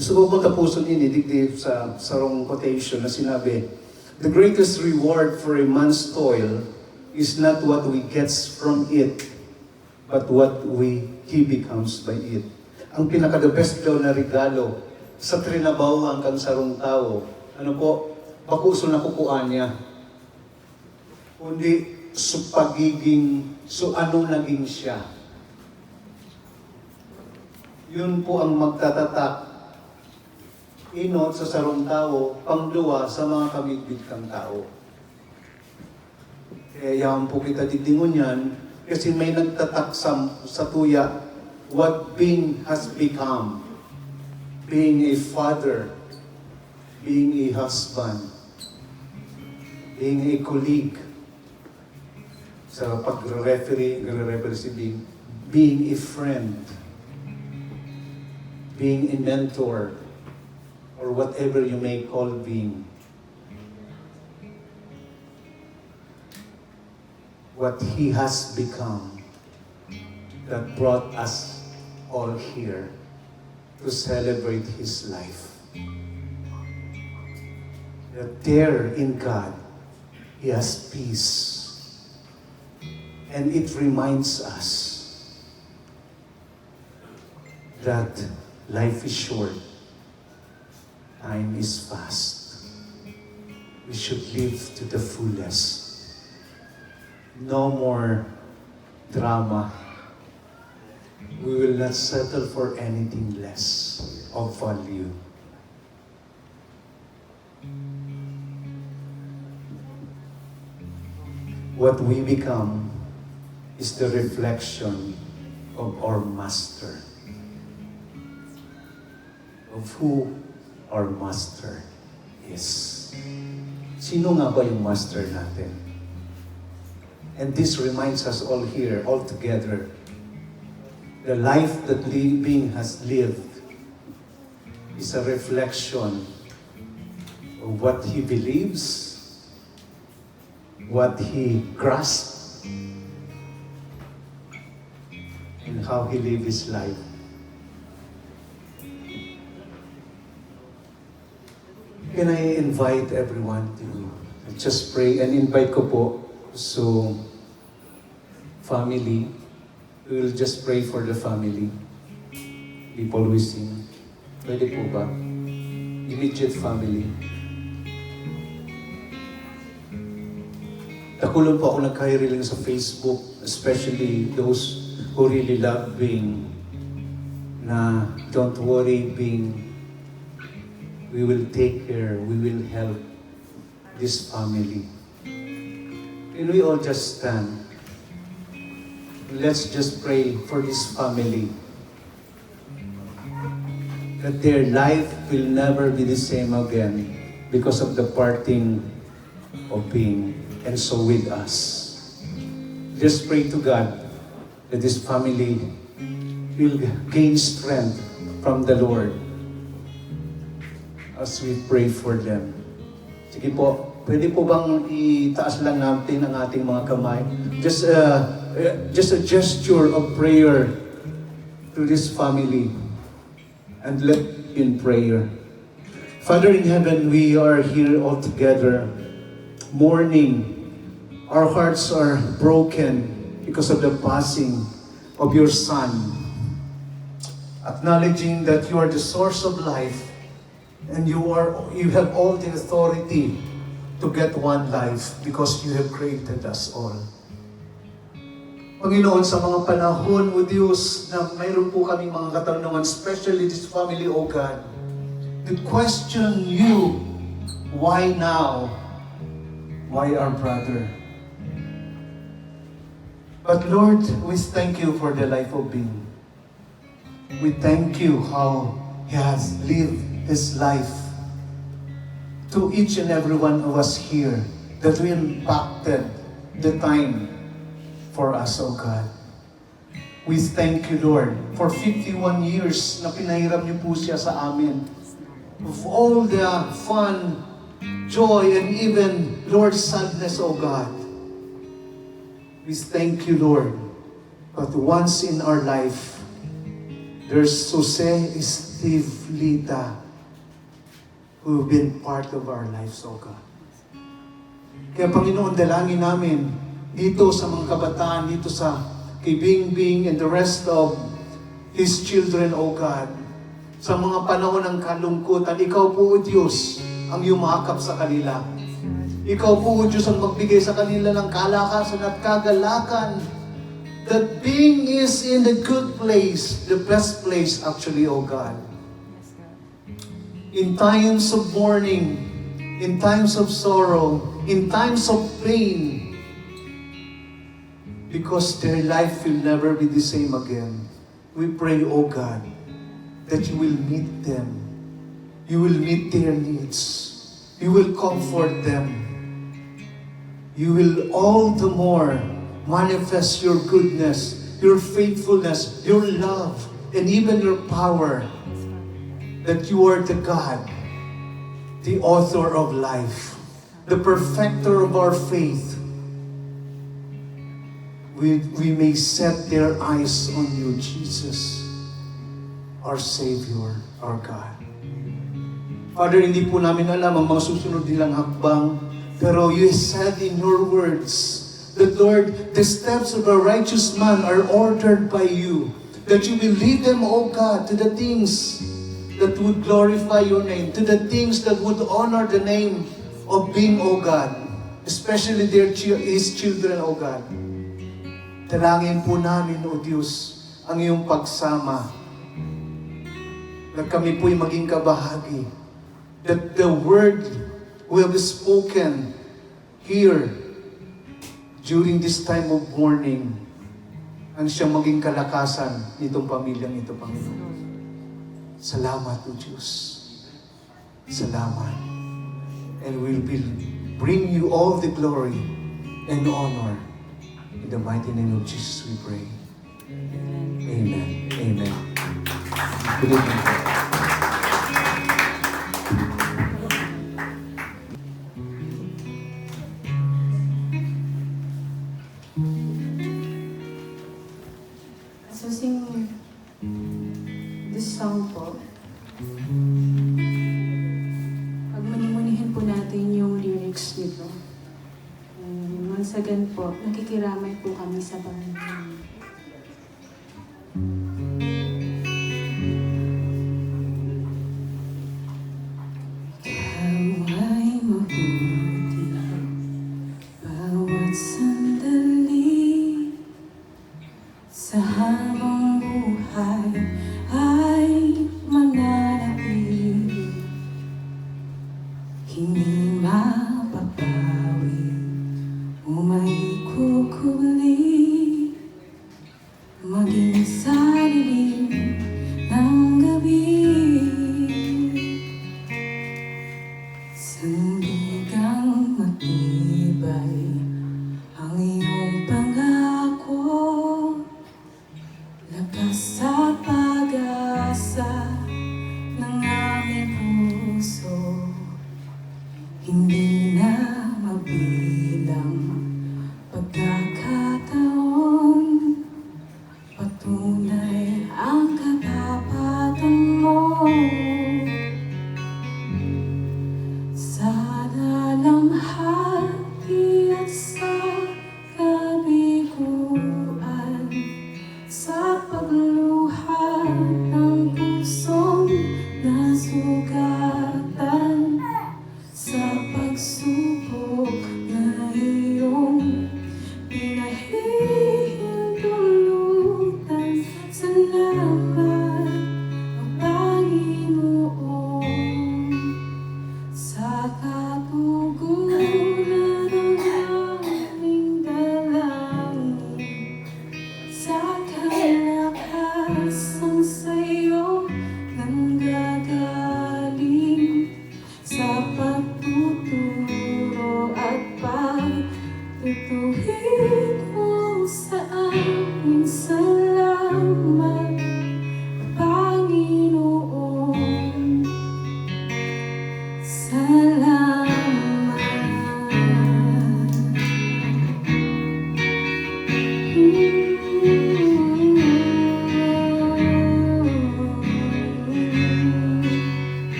Gusto ko magkapuso inidigdi sa sarong quotation na sinabi, "The greatest reward for a man's toil is not what we gets from it, but what he becomes by it." Ang pinaka-the best daw na regalo sa trinabaho hanggang sarong tao, ano po, bakuso na kukuan niya. Kundi ano naging siya. Yun po ang magtatatak inot sa sarong tao, pangluwa sa mga kamigbig kang tao. Kaya yaman po kita didingon yan, kasi may nagtatak sa tuya, what being has become. Being a father, being a husband, being a colleague. Sa pag-referee si being a friend, being a mentor, or whatever you may call being. What he has become that brought us all here to celebrate his life. That there in God, he has peace. And it reminds us that life is short. Time is fast. We should live to the fullest. No more drama. We will not settle for anything less of value. What we become is the reflection of our Master, of who our Master is. Sino nga ba yung Master natin? And this reminds us all here, all together, the life that being has lived is a reflection of what he believes, what he grasps, and how he lived his life. Can I invite everyone to just pray and invite ko po so family, we will just pray for the family. People we sing. Pwede po ba? Immediate family. Nakulong po ako nagkahiriling sa Facebook, especially those who really love being na don't worry being, we will take care, we will help this family. Can we all just stand? Let's just pray for this family. That their life will never be the same again because of the parting of being, and so with us. Just pray to God that this family will gain strength from the Lord as we pray for them. Sige po, pwede po bang itaas lang natin ang ating mga kamay? Just a gesture of prayer to this family. And let in prayer. Father in heaven, we are here all together, mourning. Our hearts are broken because of the passing of your Son. Acknowledging that you are the source of life, and you have all the authority to get one life because you have created us all. Panginoon, sa mga panahon, O Diyos, na mayroon po kaming mga katanungan, especially this family, O God, that question you, why now? Why our brother? But Lord, we thank you for the life of being. We thank you how he has lived his life to each and every one of us here, that we impacted the time for us, O God. We thank you, Lord, for 51 years na pinahiram niyo po siya sa amin. Of all the fun, joy, and even, Lord, sadness, O God. We thank you, Lord. But once in our life, there's Jose is Steve, Lita, who have been part of our lives, O God. Kaya Panginoon, dalangin namin dito sa mga kabataan, dito sa kay Bingbing and the rest of His children, O God, sa mga panahon ng kalungkutan, Ikaw po, O Diyos, ang yumakap sa kanila. Ikaw po, O Diyos, ang magbigay sa kanila ng kalakasan at kagalakan. That being is in the good place, the best place actually, O God. In times of mourning, in times of sorrow, in times of pain, because their life will never be the same again. We pray, O God, that You will meet them. You will meet their needs. You will comfort them. You will all the more manifest Your goodness, Your faithfulness, Your love, and even Your power, that You are the God, the author of life, the perfecter of our faith. We may set their eyes on You, Jesus, our Savior, our God. Father, hindi po namin alam ang mga susunod nilang hakbang, pero You said in Your words that, Lord, the steps of a righteous man are ordered by You, that You will lead them, O God, to the things that would glorify Your name, to the things that would honor the name of being, O God, especially His children, O God. Dalangin po namin, O Diyos, ang Iyong pagsama, na kami po'y maging kabahagi, that the word will be spoken here during this time of mourning, ang siyang maging kalakasan nitong pamilyang ito, Panginoon. Salamat, O Diyos. Salamat. And we'll bring You all the glory and honor. In the mighty name of Jesus we pray. Amen. Amen. Good evening. So sing this song po. Pagmuni-munihin po natin yung lyrics nito. Once again po, nakikiramay po kami sa Panginoon. Ikaw ay mabuti, bawat sandali, sa habang buhay ay mananatili, hindi mapapawi o may kukuli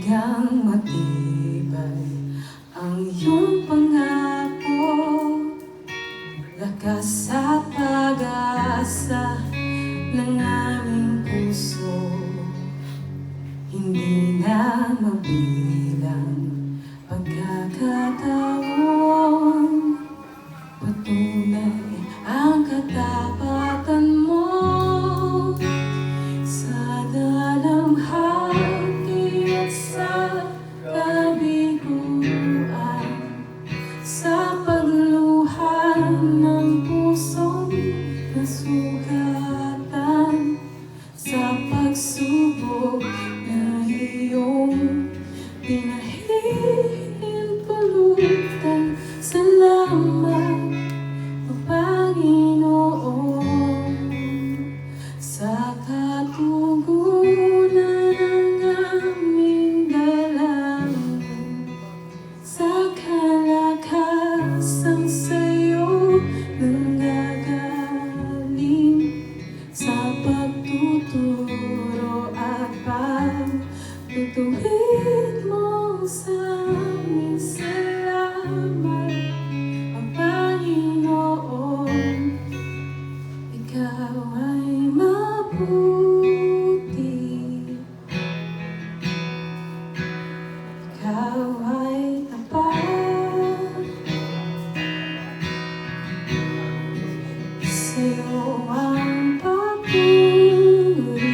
hanggang matibay ang iyong pangako. Lakas at pag-asa ng aming puso, hindi na mabilang pagkakataon. Patunay ang katapatan mo sa dalamhati at sa kabiguan, sa pagluhan ng pusong nasugatan, sa pagsubok na iyong pinahihintulutan. Salamat, O Panginoon, sa katugunan ng aming dalangin, sa kalakasang sa'yo nanggagaling, sa pagtuturo at pagtutuwid mo sa amin. Salamat, O Panginoon, Ikaw ay mabuti, Ikaw ay tapat, sa'yo ang papuri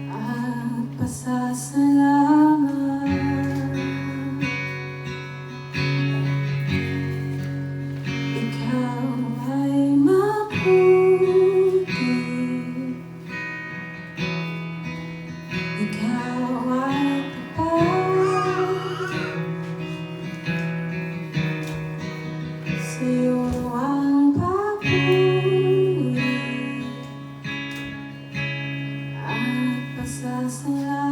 at pasasalamat. Ikaw ay mabuti, Ikaw ay tapat, sa'yo ang papuri at pasasalamat.